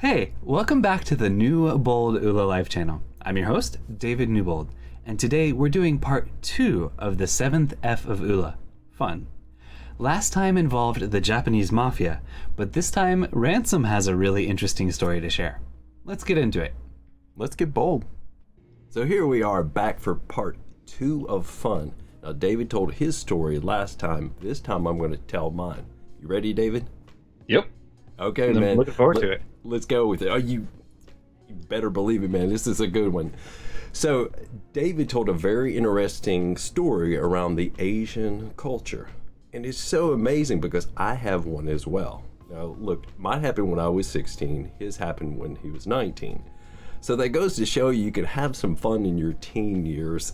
Hey, welcome back to the New Bold Oola Life channel. I'm your host, David Newbold, and today we're doing part 2 of the 7th F of Oola Fun. Last time involved the Japanese mafia, but this time Ransom has a really interesting story to share. Let's get into it. Let's get bold. So here we are back for part 2 of Fun. Now David told his story last time. This time I'm going to tell mine. You ready, David? Yep. Okay, I'm man. looking forward to it. Let's go with it. Oh, you better believe it, man. This is a good one. So David told a very interesting story around the Asian culture. And it's so amazing because I have one as well. Now, look, mine happened when I was 16. His happened when he was 19. So that goes to show you can have some fun in your teen years,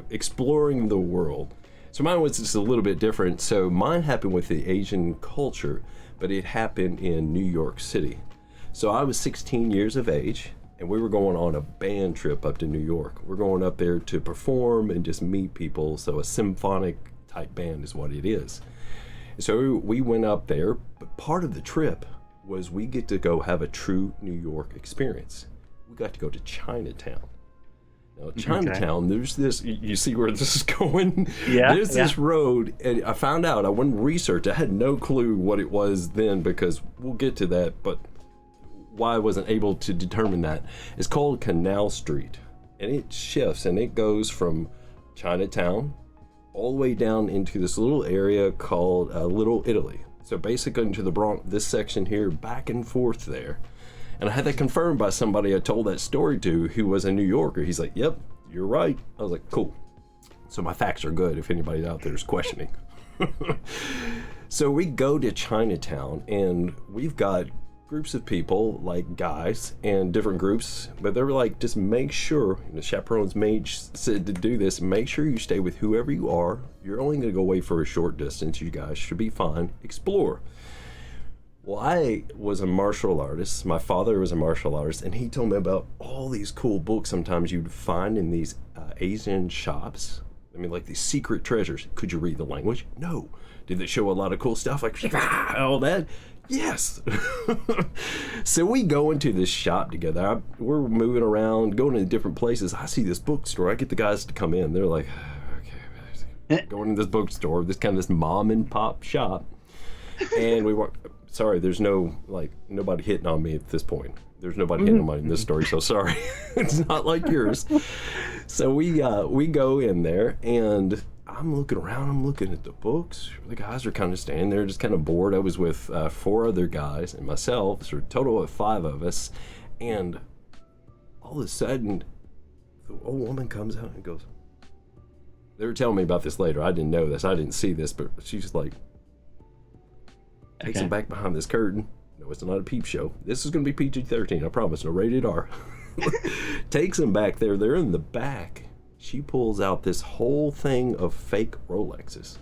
exploring the world. So mine was just a little bit different. So mine happened with the Asian culture, but it happened in New York City. So I was 16 years of age, and we were going on a band trip up to New York. We're going up there to perform and just meet people. So a symphonic type band is what it is. So we went up there, but part of the trip was we get to go have a true New York experience. We got to go to Chinatown. Now, Chinatown, there's this, you see where this is going? Yeah. There's this road, and I found out, I went and researched, I had no clue what it was then because we'll get to that, but why I wasn't able to determine that. It's called Canal Street, and it shifts, and it goes from Chinatown all the way down into this little area called Little Italy. So basically into the Bronx, this section here, back and forth there. And I had that confirmed by somebody I told that story to who was a New Yorker. He's like, yep, you're right. I was like, cool. So my facts are good if anybody out there is questioning. So we go to Chinatown, and we've got groups of people, like guys, and different groups, but they were like, just make sure, the chaperones said to do this, make sure you stay with whoever you are. You're only going to go away for a short distance. You guys should be fine. Explore. Well, I was a martial artist. My father was a martial artist, and he told me about all these cool books sometimes you'd find in these Asian shops. I mean, like these secret treasures. Could you read the language? No. Did they show a lot of cool stuff like all that? Yes. So we go into this shop together. We're moving around, going to different places. I see this bookstore. I get the guys to come in. They're like, okay, going to this bookstore, this mom and pop shop. And we walk. Sorry, there's nobody hitting on me at this point. There's nobody hitting on me in this story, so sorry. It's not like yours. So we go in there, and I'm looking around. I'm looking at the books. The guys are kind of standing there, just kind of bored. I was with 4 other guys and myself, so a total of 5 of us. And all of a sudden, the old woman comes out and goes, they were telling me about this later. I didn't know this. I didn't see this, but she's like, takes him back behind this curtain. No, it's not a peep show. This is going to be PG-13, I promise. No rated R. Takes him back there. They're in the back. She pulls out this whole thing of fake Rolexes.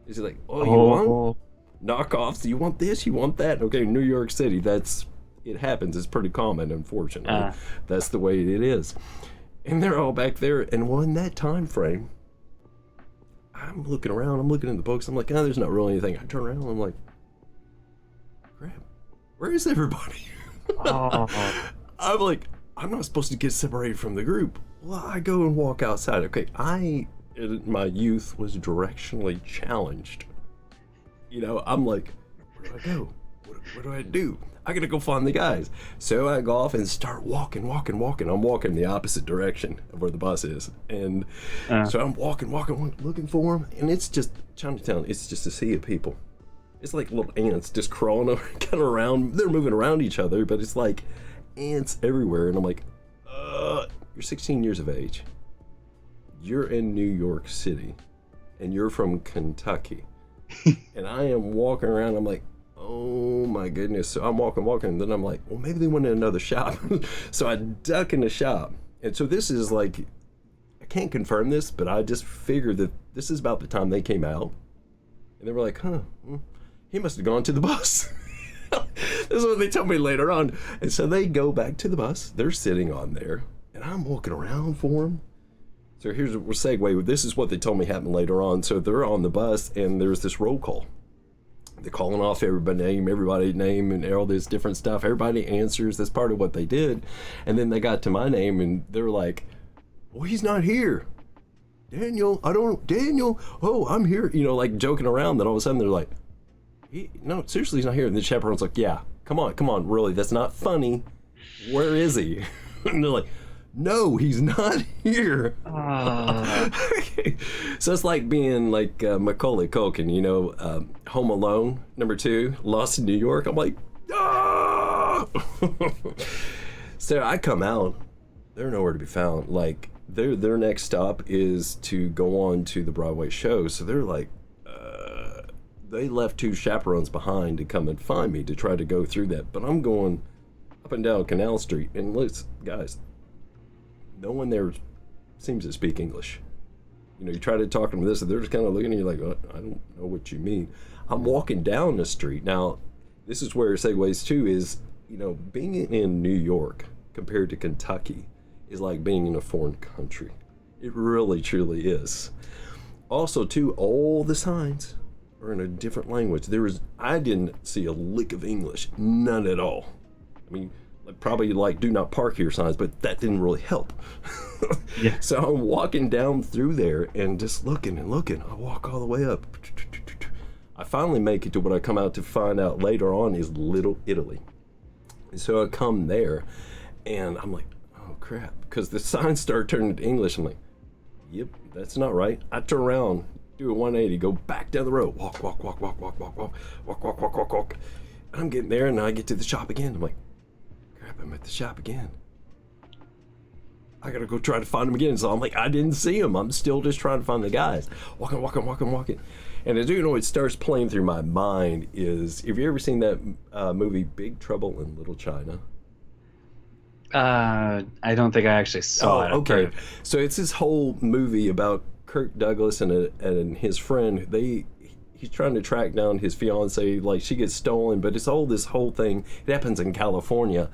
Is he like, oh, you want knockoffs? You want this? You want that? Okay, New York City, it happens. It's pretty common, unfortunately. That's the way it is. And they're all back there. And in that time frame, I'm looking around. I'm looking in the books. I'm like, oh, there's not really anything. I turn around. I'm like, crap, where is everybody? I'm like, I'm not supposed to get separated from the group. Well, I go and walk outside. Okay, I, in my youth, was directionally challenged. You know, I'm like, where do I go? What do I do? I gotta go find the guys. So I go off and start walking. I'm walking the opposite direction of where the bus is. And so I'm walking, looking for them. And it's just, Chinatown, it's just a sea of people. It's like little ants just crawling kind of around. They're moving around each other, but it's like ants everywhere. And I'm like, you're 16 years of age. You're in New York City, and you're from Kentucky. And I am walking around. I'm like, oh my goodness. So I'm walking. And then I'm like, well, maybe they went in another shop. So I duck in the shop. And so this is like, I can't confirm this, but I just figured that this is about the time they came out. And they were like, he must have gone to the bus. This is what they tell me later on. And so they go back to the bus. They're sitting on there. And I'm walking around for them. So here's a segue. This is what they told me happened later on. So they're on the bus, and there's this roll call. They're calling off everybody's name and all this different stuff. Everybody answers. That's part of what they did. And then they got to my name and they're like, well, he's not here. Daniel, oh, I'm here. You know, like joking around. Then all of a sudden they're like, no, seriously, he's not here. And the chaperone's like, yeah, come on, really, that's not funny. Where is he? And they're like, no, he's not here. So it's like being like Macaulay Culkin, you know, Home Alone, #2, Lost in New York. I'm like, ah! So I come out, they're nowhere to be found. Like, their next stop is to go on to the Broadway show. So they're like, they left 2 chaperones behind to come and find me to try to go through that. But I'm going up and down Canal Street, and listen, guys, no one there seems to speak English. You know, you try to talk to them this, and they're just kind of looking at you like, I don't know what you mean. I'm walking down the street. Now, this is where it segues too, is, you know, being in New York compared to Kentucky is like being in a foreign country. It really, truly is. Also, too, all the signs are in a different language. I didn't see a lick of English, none at all. I mean, probably like do not park here signs, but that didn't really help. Yeah. So I'm walking down through there and just looking. I walk all the way up. I finally make it to what I come out to find out later on is Little Italy. And so I come there and I'm like, oh crap, because the signs start turning to English. I'm like, yep, that's not right. I turn around, do a 180, go back down the road, walk. And I'm getting there and I get to the shop again. I'm like, I'm at the shop again. I gotta go try to find them again. So I'm like, I didn't see them. I'm still just trying to find the guys. Walking. And I do know it starts playing through my mind is, have you ever seen that movie Big Trouble in Little China? I don't think I actually saw it. Okay. So it's this whole movie about Kirk Douglas and his friend. He's trying to track down his fiance, like she gets stolen, but it's this whole thing. It happens in California,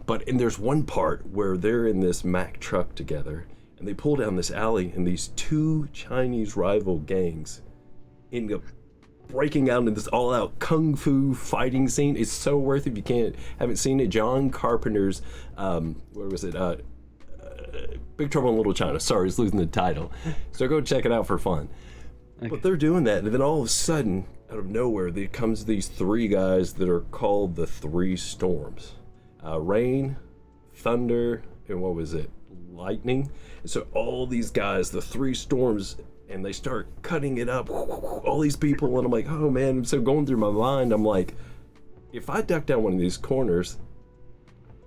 and there's one part where they're in this Mack truck together, and they pull down this alley, and these 2 Chinese rival gangs end up breaking out into this all-out kung fu fighting scene. It's so worth it if you haven't seen it. John Carpenter's, where was it? Big Trouble in Little China. Sorry, it's losing the title. So go check it out for fun. Okay. But they're doing that, and then all of a sudden, out of nowhere, there comes these 3 guys that are called the 3 Storms. Rain, thunder, and what was it? Lightning. And so all these guys, the 3 Storms, and they start cutting it up, all these people, and I'm like, oh man. So going through my mind, I'm like, if I duck down one of these corners,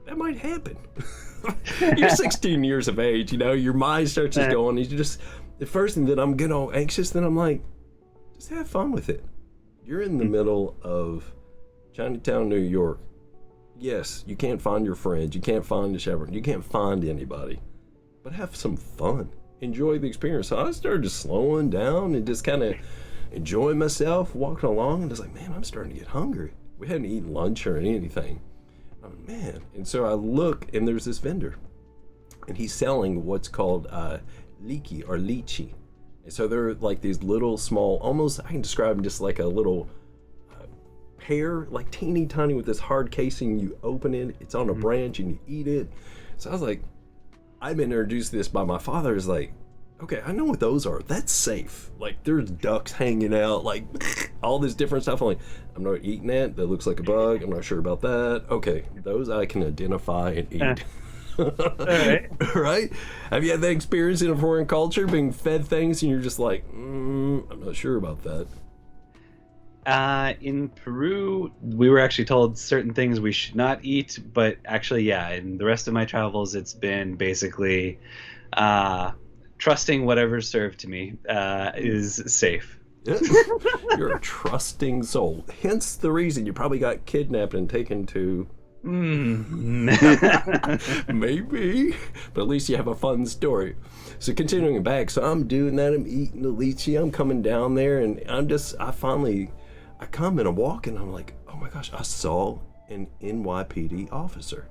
that might happen. You're 16 years of age, you know, your mind starts just going, you just... The first thing that I'm getting all anxious, then I'm like, just have fun with it. You're in the middle of Chinatown, New York. Yes, you can't find your friends. You can't find the chaperone. You can't find anybody. But have some fun. Enjoy the experience. So I started just slowing down and just kind of enjoying myself, walking along, and just like, man, I'm starting to get hungry. We hadn't eaten lunch or anything. I'm like, man. And so I look, and there's this vendor. And he's selling what's called... leeky or lychee. And so they're like these little small, almost I can describe them just like a little pear, like teeny tiny with this hard casing. You open it, it's on a branch, and you eat it. So I was like, I've been introduced to this by my father. Is like, okay, I know what those are. That's safe. Like there's ducks hanging out, like all this different stuff. I'm like, I'm not eating that. That looks like a bug. I'm not sure about that. Okay, those I can identify and eat. Right. Right? Have you had that experience in a foreign culture, being fed things and you're just like, I'm not sure about that? In Peru, we were actually told certain things we should not eat, but actually, yeah, in the rest of my travels, it's been basically trusting whatever's served to me is safe. Yeah. You're a trusting soul. Hence the reason you probably got kidnapped and taken to... Maybe, but at least you have a fun story. So continuing back, so I'm doing that, I'm eating the lychee, I'm coming down there, and I come and I'm walking, I'm like, oh my gosh, I saw an NYPD officer.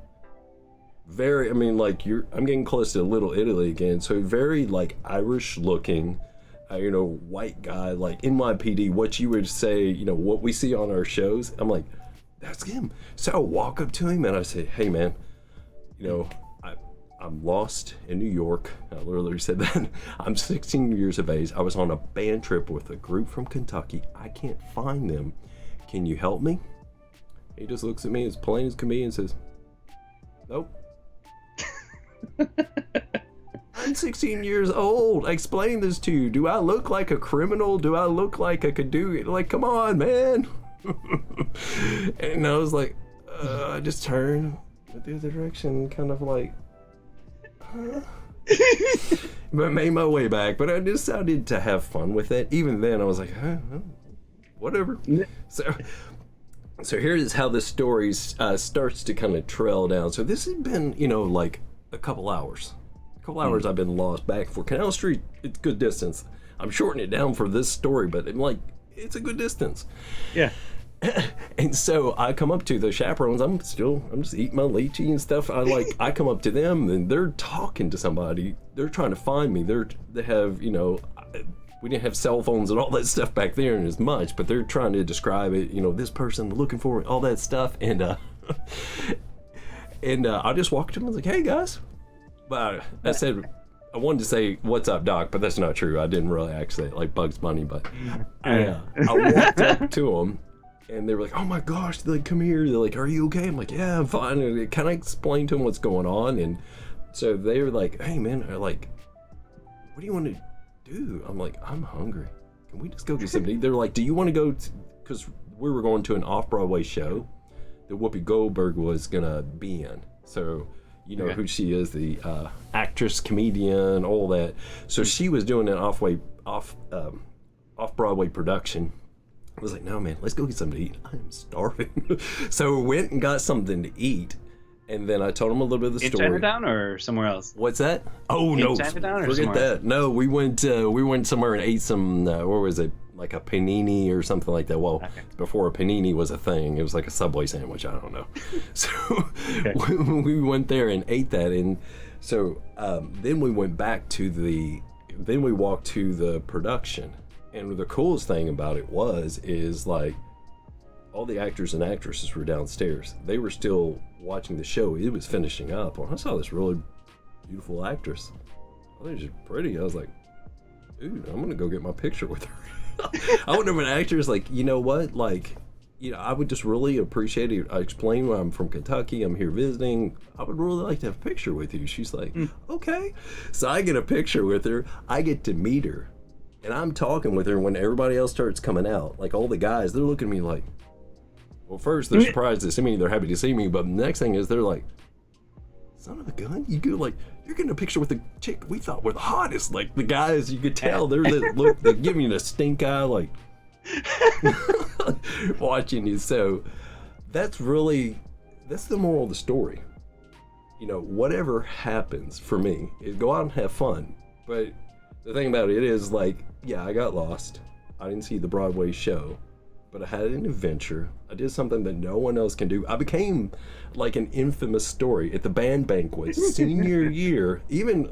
I'm getting close to Little Italy again, so very like Irish looking, white guy, like NYPD, what you would say, what we see on our shows. I'm like, that's him. So I walk up to him and I say, hey man, I'm lost in New York. I literally said that. I'm 16 years of age. I was on a band trip with a group from Kentucky. I can't find them. Can you help me? He just looks at me as plain as can be and says, nope. I'm 16 years old. Explain this to you. Do I look like a criminal? Do I look like I could do it? Like, come on, man. And I was like, I just turned the other direction, kind of like, but made my way back. But I decided to have fun with it. Even then, I was like, whatever. So here's how this story starts to kind of trail down. So this has been, like a couple hours. I've been lost back for Canal Street. It's good distance. I'm shortening it down for this story, but it's a good distance. Yeah. And so I come up to the chaperones. I'm just eating my lychee and stuff. I come up to them and they're talking to somebody. They're trying to find me. They have, we didn't have cell phones and all that stuff back there as much, but they're trying to describe it, this person looking for all that stuff. And I just walked to them and was like, hey guys. But I said, I wanted to say, what's up, Doc? But that's not true. I didn't really actually say it like Bugs Bunny. But I walked up to them, and they were like, oh my gosh, they're like, come here. They're like, are you okay? I'm like, yeah, I'm fine. And can I explain to them what's going on? And so they were like, hey, man, what do you want to do? I'm like, I'm hungry. Can we just go get something to eat? They're like, do you want to go? Because we were going to an off-Broadway show that Whoopi Goldberg was going to be in. So... who she is, the actress, comedian, all that. So she was doing an off-Broadway production. I was like, no, man, let's go get something to eat. I am starving. So we went and got something to eat. And then I told him a little bit of the story. In Chinatown or somewhere else? What's that? Oh, no. Chinatown or forget that. No, we went somewhere and ate some, where was it? Like a panini or something like that. Well, before a panini was a thing, it was like a Subway sandwich. I don't know. So we went there and ate that, and so then we went back to then we walked to the production, and the coolest thing about it is like all the actors and actresses were downstairs. They were still watching the show. It was finishing up. When I saw this really beautiful actress, I think she's pretty. I was like, dude, I'm gonna go get my picture with her. I wonder if an actor is like, you know what, I would just really appreciate it. I explain why I'm from Kentucky, I'm here visiting. I would really like to have a picture with you. She's like, okay. So I get a picture with her. I get to meet her. And I'm talking with her when everybody else starts coming out. Like all the guys, they're looking at me like, well, first they're surprised to see me. They're happy to see me. But the next thing is they're like, son of a gun, you're getting a picture with the chick we thought were the hottest. Like the guys, you could tell they're giving you the stink eye, like watching you. So that's the moral of the story. Whatever happens for me is go out and have fun. But the thing about it is I got lost. I didn't see the Broadway show, but I had an adventure. I did something that no one else can do. I became like an infamous story at the band banquet senior year. Even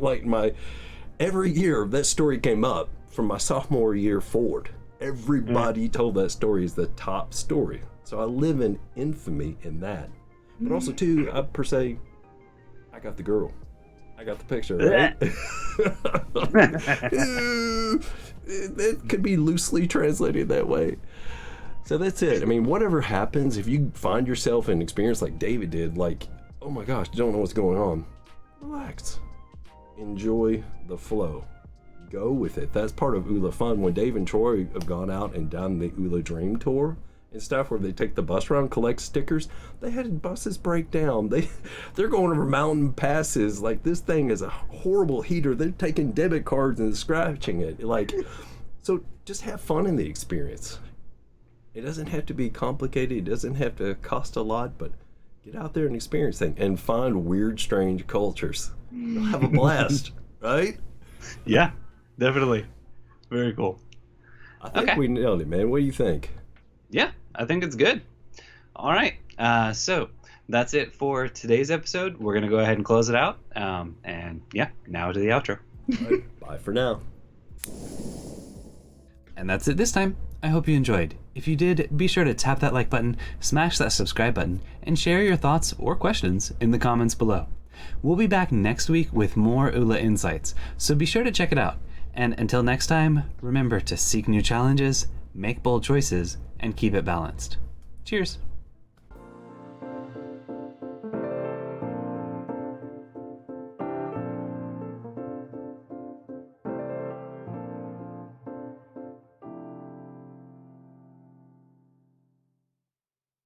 every year that story came up from my sophomore year forward. Everybody told that story as the top story. So I live in infamy in that. But also too, per se, I got the girl. I got the picture, right? It could be loosely translated that way. So that's it. I mean, whatever happens, if you find yourself in an experience like David did, oh my gosh, don't know what's going on, relax. Enjoy the flow. Go with it. That's part of Oola Fun. When Dave and Troy have gone out and done the Oola Dream Tour and stuff where they take the bus around, collect stickers, they had buses break down. They're going over mountain passes. This thing is a horrible heater. They're taking debit cards and scratching it. So just have fun in the experience. It doesn't have to be complicated. It doesn't have to cost a lot, but get out there and experience things and find weird, strange cultures. You'll have a blast, right? Yeah, definitely. Very cool. I think we nailed it, man. What do you think? Yeah, I think it's good. All right. So that's it for today's episode. We're going to go ahead and close it out. And yeah, now to the outro. All right, bye for now. And that's it this time. I hope you enjoyed. If you did, be sure to tap that like button, smash that subscribe button, and share your thoughts or questions in the comments below. We'll be back next week with more Oola Insights, so be sure to check it out. And until next time, remember to seek new challenges, make bold choices, and keep it balanced. Cheers!